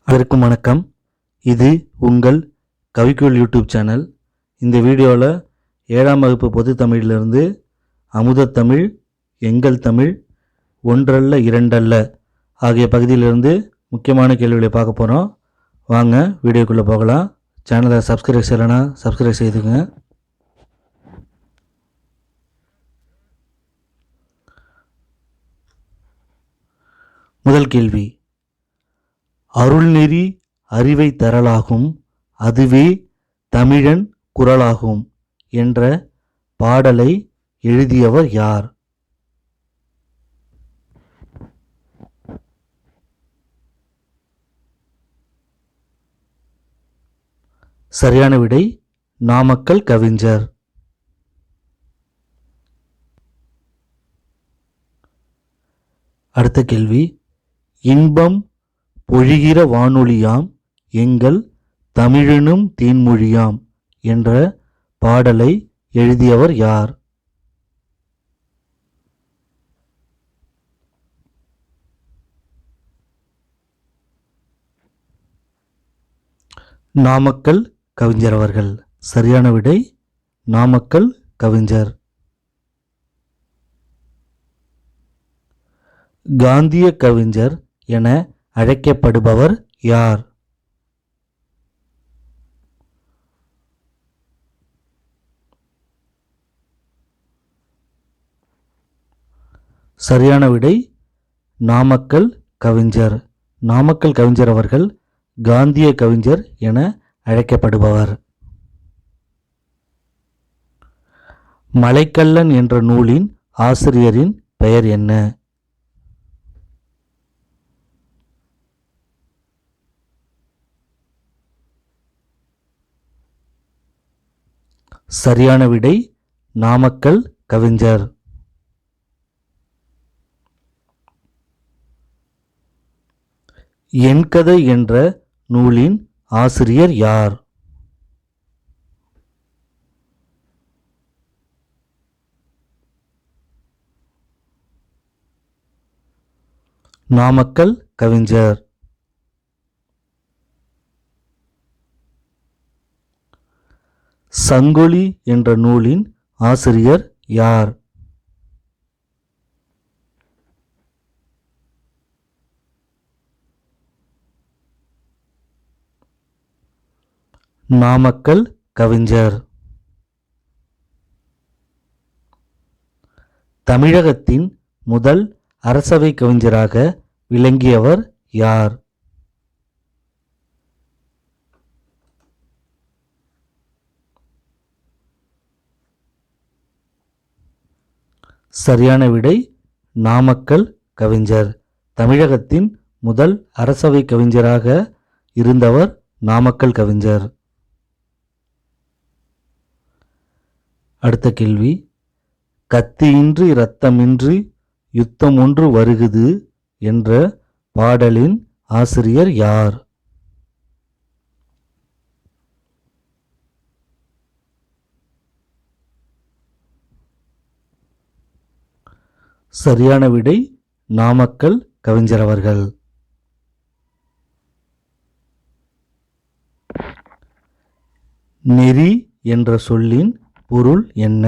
அனைவருக்கும் வணக்கம். இது உங்கள் கவிக்குள் யூடியூப் சேனல். இந்த வீடியோவில் 7ஆம் வகுப்பு பொது தமிழிலிருந்து அமுதத்தமிழ், எங்கள் தமிழ், ஒன்றல்ல இரண்டல்ல ஆகிய பகுதியிலிருந்து முக்கியமான கேள்விகளை பார்க்க போகிறோம். வாங்க வீடியோக்குள்ளே போகலாம். சேனலை சப்ஸ்கிரைப் செய்யலைன்னா சப்ஸ்கிரைப் செய்துங்க. முதல் கேள்வி, அருள்நெறி அறிவை தரலாகும், அதுவே தமிழன் குரலாகும் என்ற பாடலை எழுதியவர் யார்? சரியான விடை நாமக்கல் கவிஞர். அடுத்த கேள்வி, இன்பம் பொழிகிற வானொலியாம் எங்கள் தமிழனும் தேன்மொழியாம் என்ற பாடலை எழுதியவர் யார்? நாமக்கல் கவிஞர் அவர்கள். சரியான விடை நாமக்கல் கவிஞர். காந்திய கவிஞர் என அழைக்கப்படுபவர் யார்? சரியான விடை நாமக்கல் கவிஞர். நாமக்கல் கவிஞர் அவர்கள் காந்திய கவிஞர் என அழைக்கப்படுபவர். மலைக்கல்லன் என்ற நூலின் ஆசிரியரின் பெயர் என்ன? சரியான விடை நாமக்கல் கவிஞர். என் கதை என்ற நூலின் ஆசிரியர் யார்? நாமக்கல் கவிஞர். சங்கொலி என்ற நூலின் ஆசிரியர் யார்? நாமக்கல் கவிஞர். தமிழகத்தின் முதல் அரசவை கவிஞராக விளங்கியவர் யார்? சரியான விடை நாமக்கல் கவிஞர். தமிழகத்தின் முதல் அரசவை கவிஞராக இருந்தவர் நாமக்கல் கவிஞர். அடுத்த கேள்வி, கத்தியின்றி இரத்தமின்றி யுத்தம் ஒன்று வருகுது என்ற பாடலின் ஆசிரியர் யார்? சரியான விடை நாமக்கல் கவிஞர் அவர்கள். நெறி என்ற சொல்லின் பொருள் என்ன?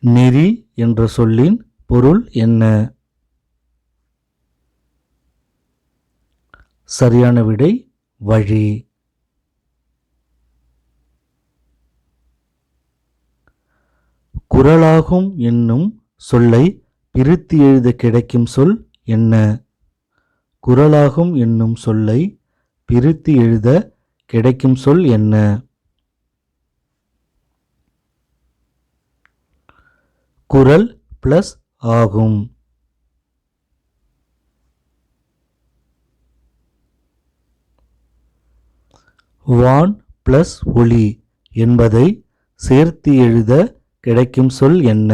நெறி என்ற சொல்லின் பொருள் என்ன? சரியான விடை வழி. குரலாகும் என்னும் சொல்லை பிரித்து எழுத கிடைக்கும் சொல் என்ன? குரலாகும் என்னும் சொல்லை பிரித்து எழுத கிடைக்கும் சொல் என்ன? குரல் பிளஸ் ஆகும். வான் பிளஸ் ஒளி என்பதை சேர்த்து எழுத கிடைக்கும் சொல் என்ன?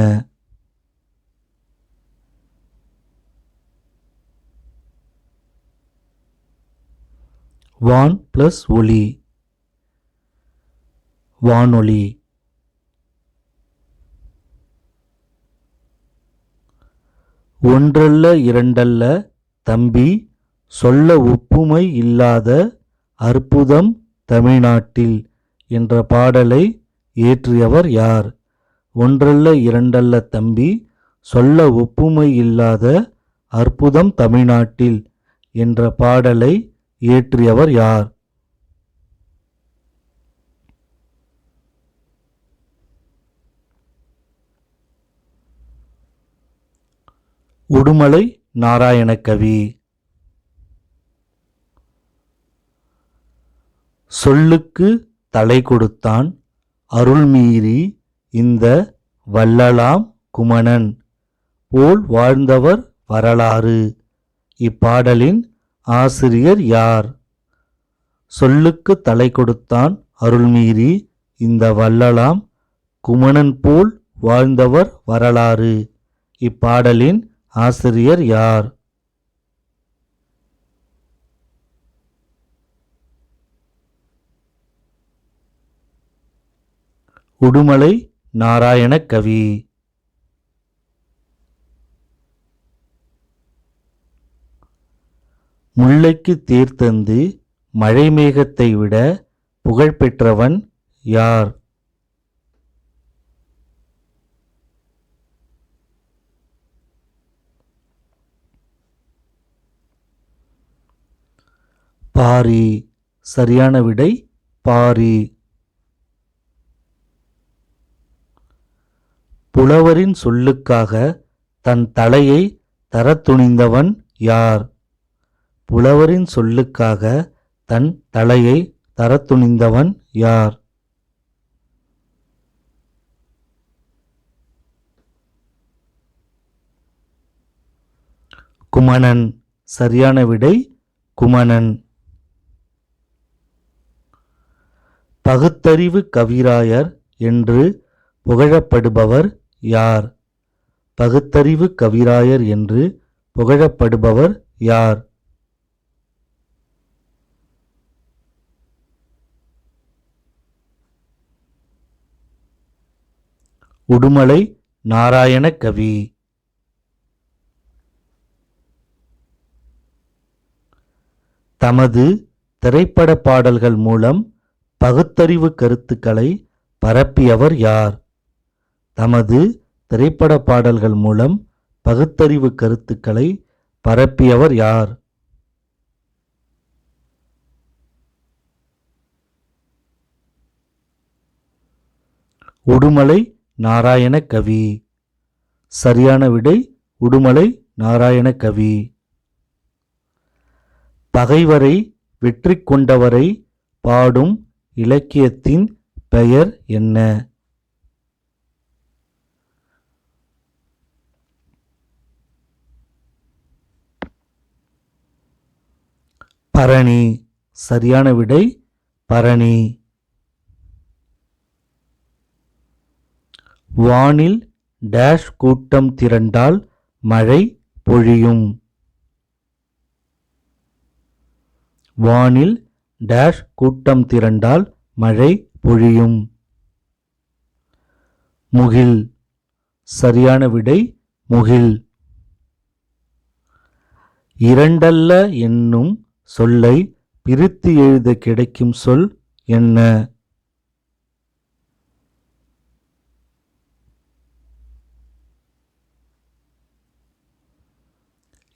வான் பிளஸ் ஒளி, வானொலி. ஒன்றல்ல இரண்டல்ல தம்பி சொல்ல ஒப்புமை இல்லாத அற்புதம் தமிழ்நாட்டில் என்ற பாடலை இயற்றியவர் யார்? ஒன்றல்ல இரண்டல்ல தம்பி சொல்ல ஒப்புமை இல்லாத அற்புதம் தமிழ்நாட்டில் என்ற பாடலை இயற்றியவர் யார்? உடுமலை நாராயணகவி. சொல்லுக்கு தலை கொடுத்தான் அருள்மீறி இந்த வள்ளலாம் குமணன் போல் வாழ்ந்தவர் வரலாறு. இப்பாடலின் ஆசிரியர் யார்? சொல்லுக்கு தலை கொடுத்தான் அருள்மீறி இந்த வள்ளலாம் குமணன் போல் வாழ்ந்தவர் வரலாறு. இப்பாடலின் ஆசிரியர் யார்? உடுமலை நாராயணகவி. முல்லைக்கு தேர் தந்து மழை மேகத்தை விட புகழ்பெற்றவன் யார்? பாரி. சரியான விடை பாரி. புலவரின் சொல்லுக்காக தன் தலையை தரத் துணிந்தவன் யார்? புலவரின் சொல்லுக்காக தன் தலையை தரத் துணிந்தவன் யார்? குமணன். சரியான விடை குமணன். பகுத்தறிவு கவிராயர் என்று புகழப்படுபவர் யார்? பகுத்தறிவு கவிராயர் என்று புகழப்படுபவர் யார்? உடுமலை நாராயணகவி. தமது திரைப்பட பாடல்கள் மூலம் பகுத்தறிவு கருத்துக்களை பரப்பியவர் யார்? தமது திரைப்பட பாடல்கள் மூலம் பகுத்தறிவு கருத்துக்களை பரப்பியவர் யார்? உடுமலை நாராயணகவி. சரியான விடை உடுமலை நாராயணகவி. பகைவரை வெற்றி கொண்டவரை பாடும் இலக்கியத்தின் பெயர் என்ன? பரணி. சரியான விடை பரணி. வானில் டேஷ் கூட்டம் திரண்டால் மழை பொழியும். வானில் டேஷ் கூட்டம் திரண்டால் மழை பொழியும். முகில். சரியான விடை முகில். இரண்டல்ல என்னும் சொல்லை பிரித்து எழுத கிடைக்கும் சொல் என்ன?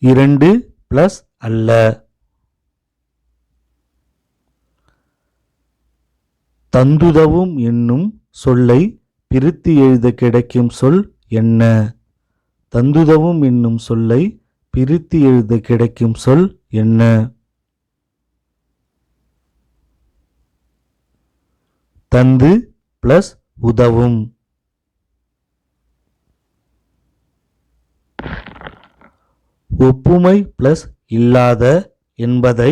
இரண்டு பிளஸ் அல்ல. தந்துதவும் என்னும் சொல்லை பிரித்து எழுத கிடைக்கும் சொல் என்ன? தந்துதவும் என்னும் சொல்லை பிரித்து எழுத கிடைக்கும் சொல் என்ன? தந்து பிளஸ் உதவும். ஒப்புமை பிளஸ் இல்லாத என்பதை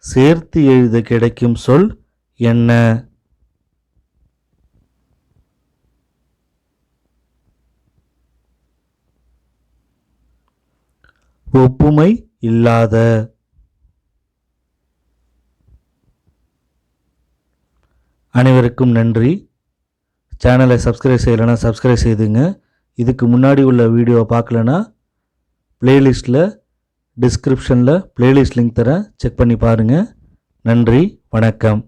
சேர்த்து எழுத கிடைக்கும் சொல் என்ன? ஒப்புமை இல்லாத. அனைவருக்கும் நன்றி. சேனலை சப்ஸ்கிரைப் செய்யலைன்னா சப்ஸ்கிரைப் செய்துங்க. இதுக்கு முன்னாடி உள்ள வீடியோவை பார்க்கலன்னா பிளேலிஸ்ட்டில் டிஸ்கிரிப்ஷனில் பிளேலிஸ்ட் லிங்க் தரேன், செக் பண்ணி பாருங்கள். நன்றி, வணக்கம்.